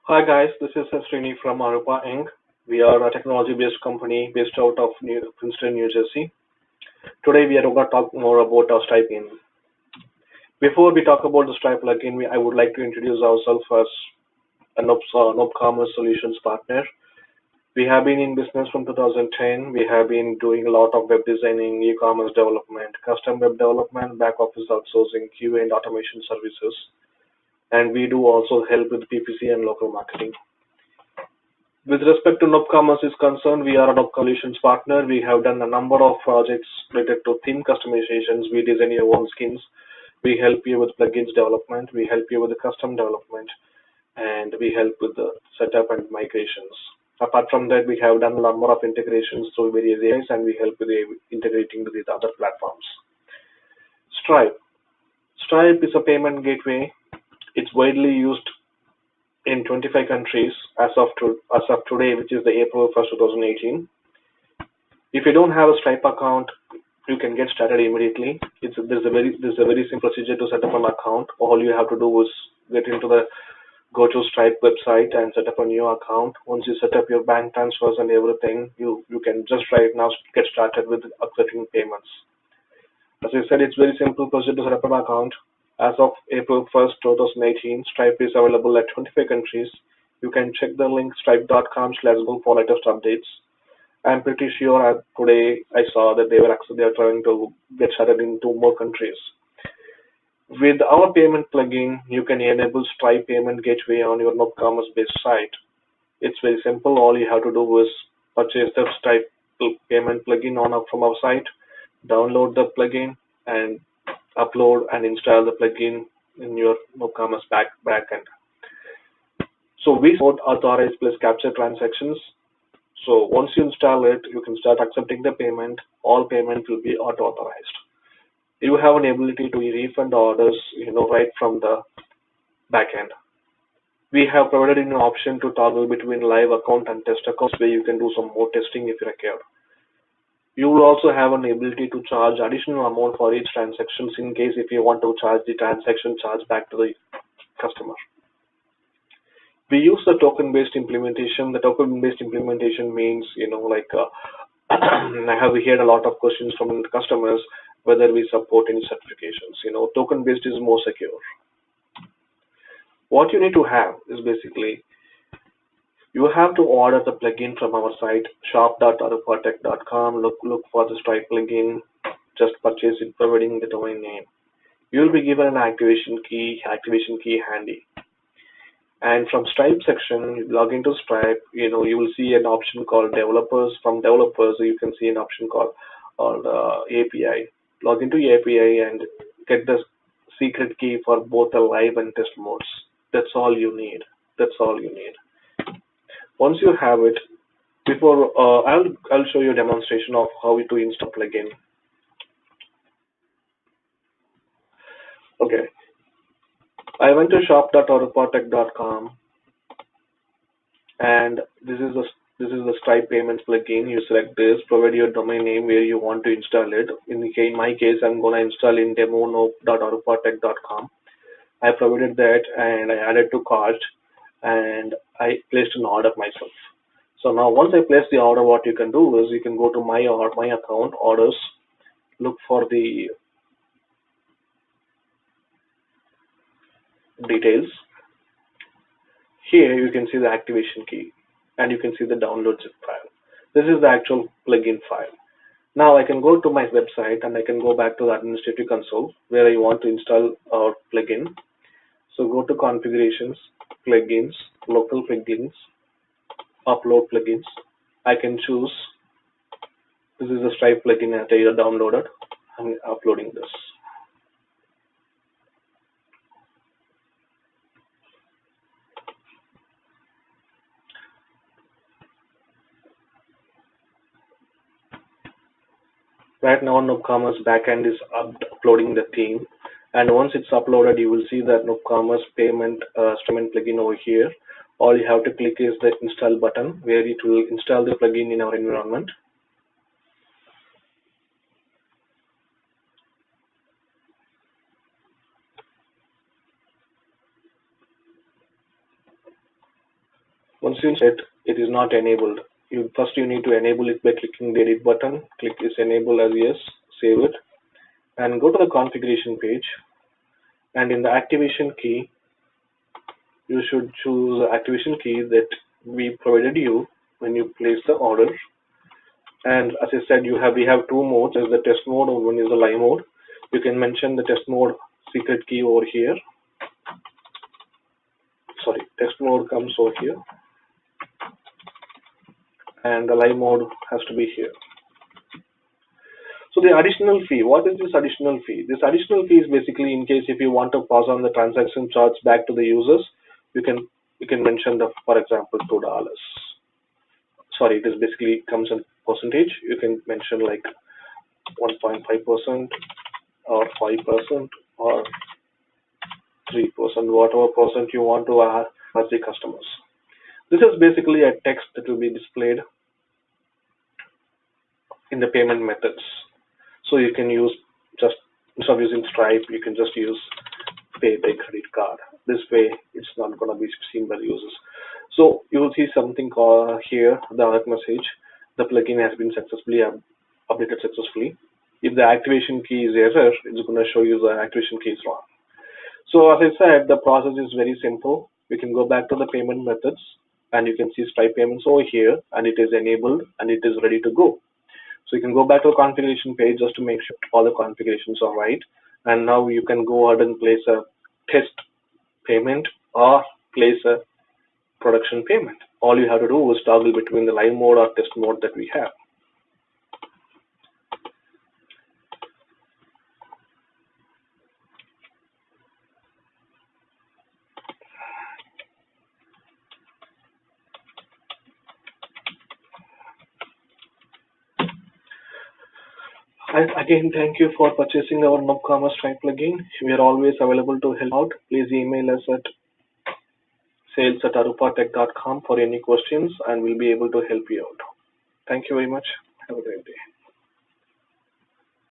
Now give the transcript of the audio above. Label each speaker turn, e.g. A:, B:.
A: Hi guys, this is Srini from Aroopa Inc. We are a technology-based company based out of Princeton, New Jersey. Today we are going to talk more about our Stripe in. Before we talk about the Stripe plugin, I would like to introduce ourselves as a nopCommerce solutions partner. We have been in business from 2010. We have been doing a lot of web designing, e-commerce development, custom web development, back office outsourcing, QA and automation services. And we do also help with PPC and local marketing. With respect to nopCommerce is concerned, we are a nop solutions partner. We have done a number of projects related to theme customizations. We design your own skins. We help you with plugins development. We help you with the custom development, and we help with the setup and migrations. Apart from that, we have done a number of integrations through various AIs, and we help with integrating with the other platforms. Stripe. Stripe is a payment gateway. It's widely used in 25 countries as of today, which is the April 1st, 2018. If you don't have a Stripe account, you can get started immediately. There's a very simple procedure to set up an account. All you have to do is go to Stripe website and set up a new account. Once you set up your bank transfers and everything, you can just right now get started with accepting payments. As I said, it's very simple procedure to set up an account. As of April 1st, 2018, Stripe is available at 25 countries. You can check the link stripe.com/go for latest updates. I'm pretty sure today I saw that they are trying to get started in 2 more countries. With our payment plugin, you can enable Stripe payment gateway on your nopCommerce based site. It's very simple. All you have to do is purchase the Stripe payment plugin from our site, download the plugin, and upload and install the plugin in your nopCommerce backend. So we support authorized plus capture transactions. So once you install it, you can start accepting the payment. All payment will be auto-authorized. You have an ability to refund orders, right from the backend. We have provided an option to toggle between live account and test accounts where you can do some more testing if required. You will also have an ability to charge additional amount for each transaction in case if you want to charge the transaction charge back to the customer. We use the token-based implementation. The token-based implementation means, I have heard a lot of questions from the customers whether we support any certifications. Token-based is more secure. What you need to have is basically you have to order the plugin from our site, shop.aroopatech.com. Look for the Stripe plugin. Just purchase it, providing the domain name. You will be given an activation key handy. And from Stripe section, you log into Stripe. You will see an option called developers. From developers, you can see an option called API. Log into API and get the secret key for both the live and test modes. That's all you need. Once you have it, I'll show you a demonstration of how to install plugin. Okay, I went to shop.aroopatech.com, and this is the Stripe payments plugin. You select this, provide your domain name where you want to install it. In my case, I'm gonna install in demo.aroopatech.com. I provided that and I added to cart, and I placed an order myself. So now once I place the order, what you can do is you can go to my account, orders, look for the details. Here you can see the activation key and you can see the download zip file. This is the actual plugin file. Now I can go to my website and I can go back to the administrative console where I want to install our plugin. So go to configurations, plugins, local plugins, upload plugins. I can choose, this is the Stripe plugin that I downloaded. I'm uploading this. Right now, nopCommerce backend is uploading the theme, and once it's uploaded, you will see that nopCommerce payment plugin over here. All you have to click is the install button, where it will install the plugin in our environment. Once you set, it is not enabled. First you need to enable it by clicking the edit button. Click is enable as yes, save it, and go to the configuration page. And in the activation key, you should choose the activation key that we provided you when you place the order. And as I said, we have two modes. There's the test mode, or one is the live mode. You can mention the test mode secret key over here. Sorry, test mode comes over here, and the live mode has to be here. So the additional fee, what is this additional fee? This additional fee is basically in case if you want to pass on the transaction charge back to the users, you can mention the, for example, $2. Sorry, it is basically comes in percentage. You can mention like 1.5% or 5% or 3%, whatever percent you want to ask the customers. This is basically a text that will be displayed in the payment methods. So you can use, just instead of using Stripe, you can just use pay by credit card. This way, it's not going to be seen by the users. So you will see something called here, the alert message. The plugin has been successfully updated successfully. If the activation key is error, it's going to show you the activation key is wrong. So as I said, the process is very simple. We can go back to the payment methods, and you can see Stripe payments over here, and it is enabled and it is ready to go. So you can go back to the configuration page just to make sure all the configurations are right. And now you can go ahead and place a test payment or place a production payment. All you have to do is toggle between the live mode or test mode that we have. Again, thank you for purchasing our nopCommerce Stripe plugin. We are always available to help out. Please email us at sales@aroopatech.com for any questions, and we'll be able to help you out. Thank you very much. Have a great day.